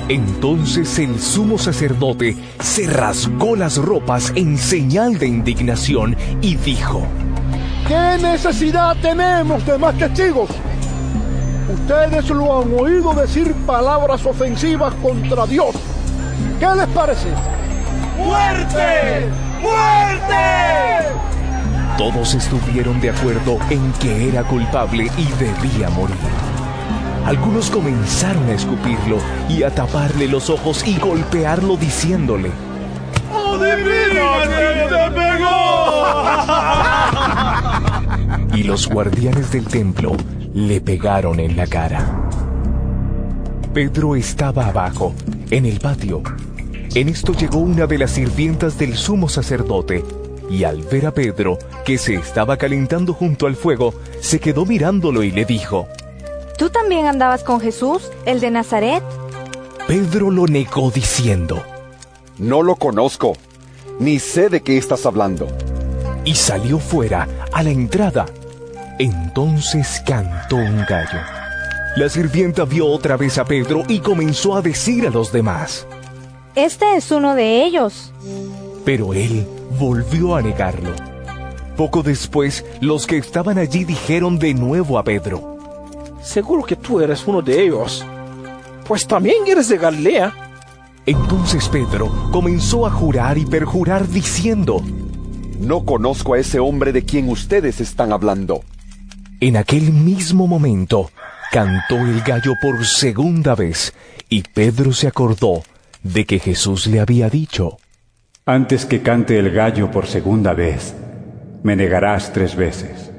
Entonces el sumo sacerdote se rasgó las ropas en señal de indignación y dijo: ¿Qué necesidad tenemos de más testigos? Ustedes lo han oído decir palabras ofensivas contra Dios. ¿Qué les parece? ¡Muerte! ¡Muerte! Todos estuvieron de acuerdo en que era culpable y debía morir. Algunos comenzaron a escupirlo y a taparle los ojos y golpearlo diciéndole: ¡Adivina quién te pegó! Y los guardianes del templo le pegaron en la cara. Pedro estaba abajo, en el patio. En esto llegó una de las sirvientas del sumo sacerdote, y al ver a Pedro, que se estaba calentando junto al fuego, se quedó mirándolo y le dijo: ¿Tú también andabas con Jesús, el de Nazaret? Pedro lo negó diciendo: No lo conozco, ni sé de qué estás hablando. Y salió fuera, a la entrada. Entonces cantó un gallo. La sirvienta vio otra vez a Pedro y comenzó a decir a los demás: Este es uno de ellos. Pero él volvió a negarlo. Poco después, los que estaban allí dijeron de nuevo a Pedro: Seguro que tú eres uno de ellos, pues también eres de Galilea. Entonces Pedro comenzó a jurar y perjurar diciendo: No conozco a ese hombre de quien ustedes están hablando. En aquel mismo momento, cantó el gallo por segunda vez, y Pedro se acordó de que Jesús le había dicho: Antes que cante el gallo por segunda vez, me negarás 3 veces.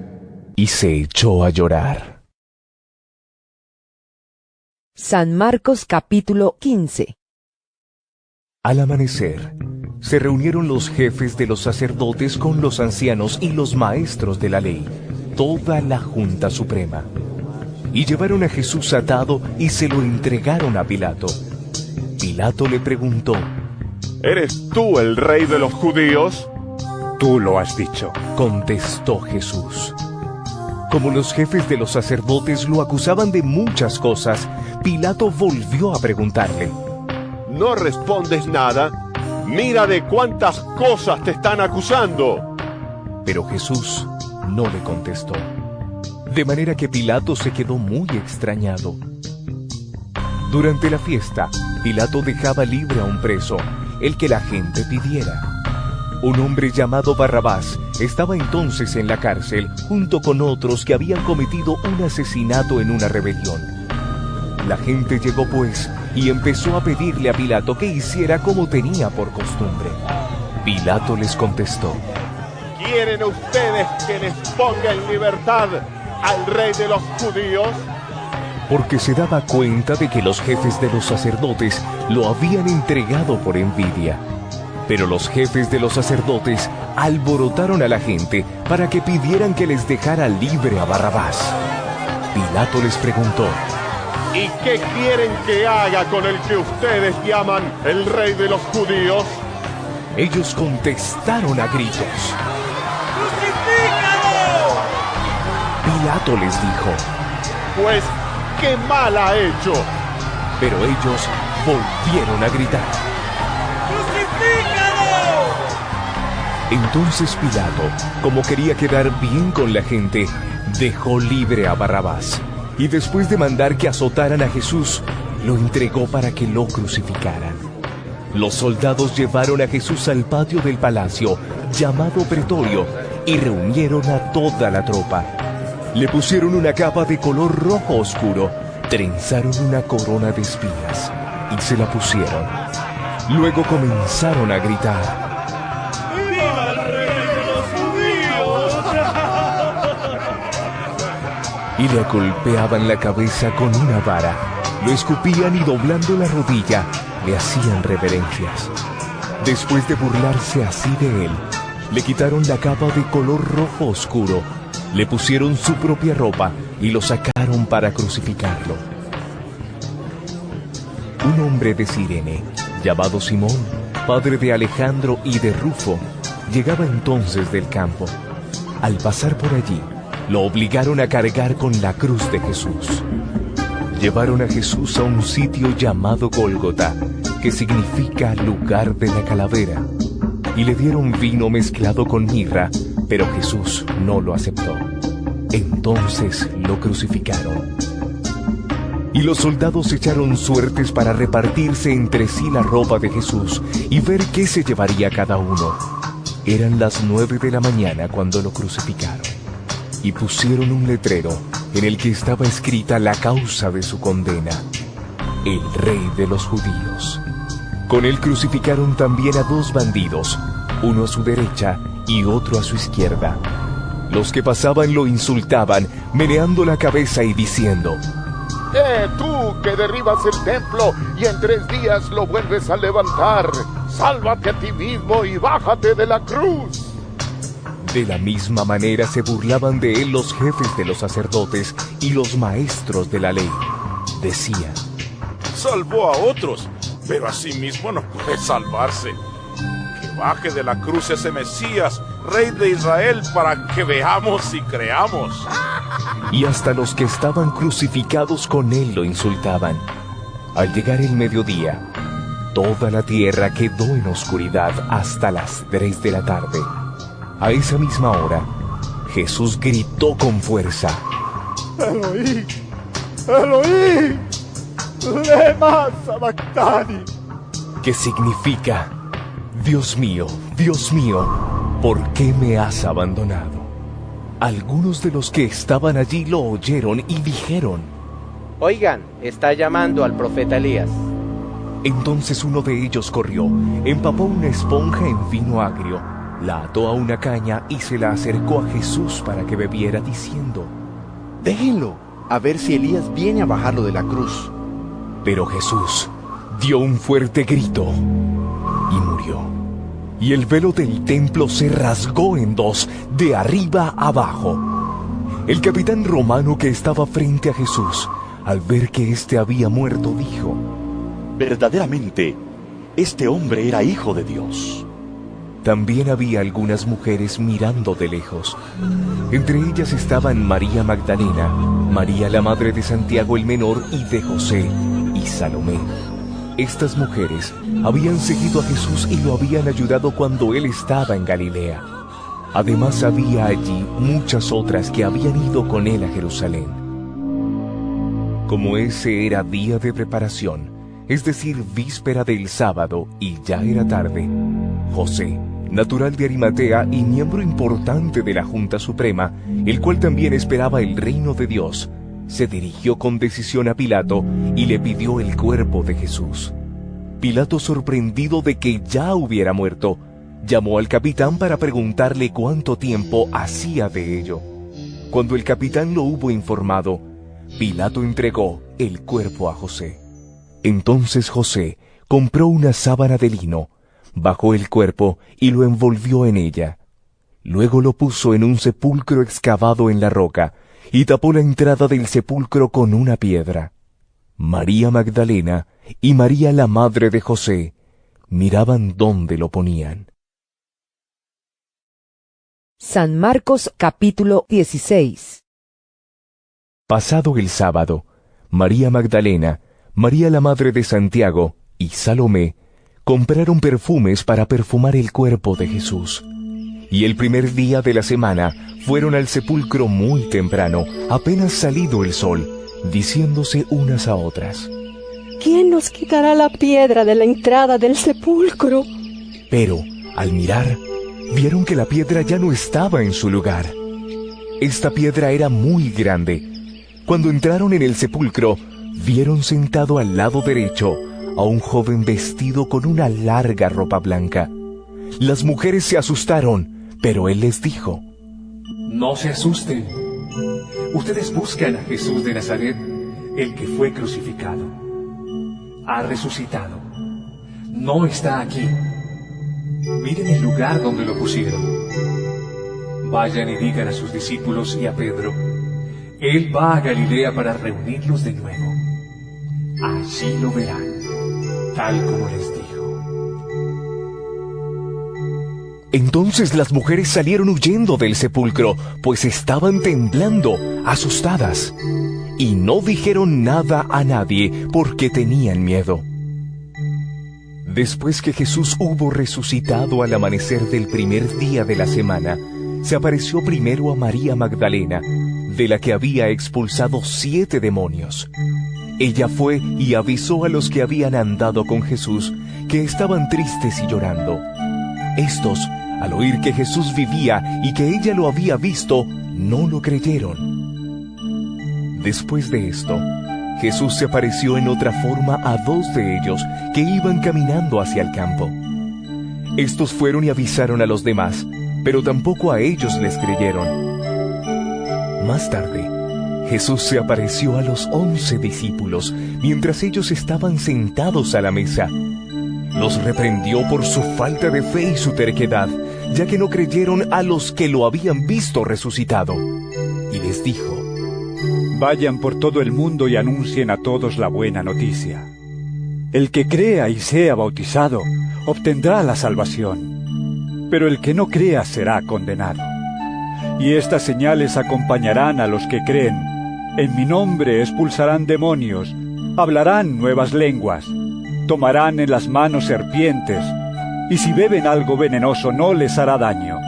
Y se echó a llorar. San Marcos capítulo 15. Al amanecer, se reunieron los jefes de los sacerdotes con los ancianos y los maestros de la ley, toda la Junta Suprema. Y llevaron a Jesús atado y se lo entregaron a Pilato. Pilato le preguntó: ¿Eres tú el rey de los judíos? Tú lo has dicho, contestó Jesús. Como los jefes de los sacerdotes lo acusaban de muchas cosas, Pilato volvió a preguntarle: ¿No respondes nada? Mira de cuántas cosas te están acusando. Pero Jesús no le contestó. De manera que Pilato se quedó muy extrañado. Durante la fiesta, Pilato dejaba libre a un preso, el que la gente pidiera. Un hombre llamado Barrabás estaba entonces en la cárcel, junto con otros que habían cometido un asesinato en una rebelión. La gente llegó pues y empezó a pedirle a Pilato que hiciera como tenía por costumbre. Pilato les contestó: ¿Quieren ustedes que les ponga en libertad al rey de los judíos? Porque se daba cuenta de que los jefes de los sacerdotes lo habían entregado por envidia. Pero los jefes de los sacerdotes alborotaron a la gente para que pidieran que les dejara libre a Barrabás. Pilato les preguntó: ¿Y qué quieren que haga con el que ustedes llaman el rey de los judíos? Ellos contestaron a gritos: ¡Crucifícalo! Pilato les dijo: Pues, ¿qué mal ha hecho? Pero ellos volvieron a gritar: ¡Crucifícalo! Entonces Pilato, como quería quedar bien con la gente, dejó libre a Barrabás. Y después de mandar que azotaran a Jesús, lo entregó para que lo crucificaran. Los soldados llevaron a Jesús al patio del palacio, llamado Pretorio, y reunieron a toda la tropa. Le pusieron una capa de color rojo oscuro, trenzaron una corona de espinas y se la pusieron. Luego comenzaron a gritar: ¡Viva el rey de los judíos! Y le golpeaban la cabeza con una vara, lo escupían y doblando la rodilla, le hacían reverencias. Después de burlarse así de él, le quitaron la capa de color rojo oscuro, le pusieron su propia ropa y lo sacaron para crucificarlo. Un hombre de Cirene, llamado Simón, padre de Alejandro y de Rufo, llegaba entonces del campo. Al pasar por allí, lo obligaron a cargar con la cruz de Jesús. Llevaron a Jesús a un sitio llamado Gólgota, que significa lugar de la calavera, y le dieron vino mezclado con mirra, pero Jesús no lo aceptó. Entonces lo crucificaron. Y los soldados echaron suertes para repartirse entre sí la ropa de Jesús y ver qué se llevaría cada uno. Eran las 9 de la mañana cuando lo crucificaron. Y pusieron un letrero en el que estaba escrita la causa de su condena: el rey de los judíos. Con él crucificaron también a 2 bandidos, uno a su derecha y otro a su izquierda. Los que pasaban lo insultaban, meneando la cabeza y diciendo: tú que derribas el templo y en 3 días lo vuelves a levantar, sálvate a ti mismo y bájate de la cruz. De la misma manera se burlaban de él los jefes de los sacerdotes y los maestros de la ley. Decían: salvó a otros, pero a sí mismo no puede salvarse. Que baje de la cruz ese Mesías, rey de Israel, para que veamos y creamos. y hasta los que estaban crucificados con él lo insultaban. Al llegar el mediodía, toda la tierra quedó en oscuridad hasta las 3 de la tarde. A esa misma hora, Jesús gritó con fuerza: Eloí, Eloí, lema sabactani, que significa: Dios mío, ¿por qué me has abandonado? Algunos de los que estaban allí lo oyeron y dijeron: Oigan, está llamando al profeta Elías. Entonces uno de ellos corrió, empapó una esponja en vino agrio, la ató a una caña y se la acercó a Jesús para que bebiera, diciendo: Déjenlo, a ver si Elías viene a bajarlo de la cruz. Pero Jesús dio un fuerte grito y murió. Y el velo del templo se rasgó en dos, de arriba abajo. El capitán romano que estaba frente a Jesús, al ver que éste había muerto, dijo: verdaderamente, este hombre era hijo de Dios. También había algunas mujeres mirando de lejos. Entre ellas estaban María Magdalena, María la madre de Santiago el menor y de José, y Salomé. Estas mujeres habían seguido a Jesús y lo habían ayudado cuando él estaba en Galilea. Además había allí muchas otras que habían ido con él a Jerusalén. Como ese era día de preparación, es decir, víspera del sábado, y ya era tarde, José, natural de Arimatea y miembro importante de la Junta Suprema, el cual también esperaba el reino de Dios, se dirigió con decisión a Pilato y le pidió el cuerpo de Jesús. Pilato, sorprendido de que ya hubiera muerto, llamó al capitán para preguntarle cuánto tiempo hacía de ello. Cuando el capitán lo hubo informado, Pilato entregó el cuerpo a José. Entonces José compró una sábana de lino, bajó el cuerpo y lo envolvió en ella. Luego lo puso en un sepulcro excavado en la roca y tapó la entrada del sepulcro con una piedra. María Magdalena y María la madre de José miraban dónde lo ponían. San Marcos capítulo 16. Pasado el sábado, María Magdalena, María la madre de Santiago y Salomé compraron perfumes para perfumar el cuerpo de Jesús. Y el primer día de la semana fueron al sepulcro muy temprano, apenas salido el sol, diciéndose unas a otras: ¿Quién nos quitará la piedra de la entrada del sepulcro? Pero, al mirar, vieron que la piedra ya no estaba en su lugar. Esta piedra era muy grande. Cuando entraron en el sepulcro, vieron sentado al lado derecho a un joven vestido con una larga ropa blanca. Las mujeres se asustaron, pero él les dijo: No se asusten. Ustedes buscan a Jesús de Nazaret, el que fue crucificado. Ha resucitado. No está aquí. Miren el lugar donde lo pusieron. Vayan y digan a sus discípulos y a Pedro: Él va a Galilea para reunirlos de nuevo. Allí lo verán, tal como les dijo. Entonces las mujeres salieron huyendo del sepulcro, pues estaban temblando, asustadas, y no dijeron nada a nadie porque tenían miedo. Después que Jesús hubo resucitado al amanecer del primer día de la semana, se apareció primero a María Magdalena, de la que había expulsado 7 demonios. Ella fue y avisó a los que habían andado con Jesús que estaban tristes y llorando. Estos, al oír que Jesús vivía y que ella lo había visto, no lo creyeron. Después de esto, Jesús se apareció en otra forma a 2 de ellos que iban caminando hacia el campo. Estos fueron y avisaron a los demás, pero tampoco a ellos les creyeron. Más tarde, Jesús se apareció a los 11 discípulos mientras ellos estaban sentados a la mesa. Los reprendió por su falta de fe y su terquedad, ya que no creyeron a los que lo habían visto resucitado. Y les dijo: Vayan por todo el mundo y anuncien a todos la buena noticia. El que crea y sea bautizado obtendrá la salvación, pero el que no crea será condenado. Y estas señales acompañarán a los que creen. En mi nombre expulsarán demonios, hablarán nuevas lenguas, tomarán en las manos serpientes, y si beben algo venenoso no les hará daño.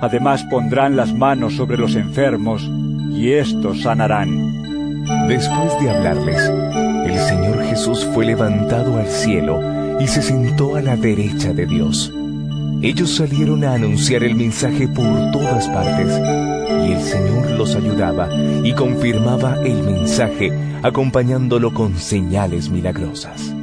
Además pondrán las manos sobre los enfermos, y éstos sanarán. Después de hablarles, el Señor Jesús fue levantado al cielo y se sentó a la derecha de Dios. Ellos salieron a anunciar el mensaje por todas partes, y el Señor los ayudaba y confirmaba el mensaje, acompañándolo con señales milagrosas.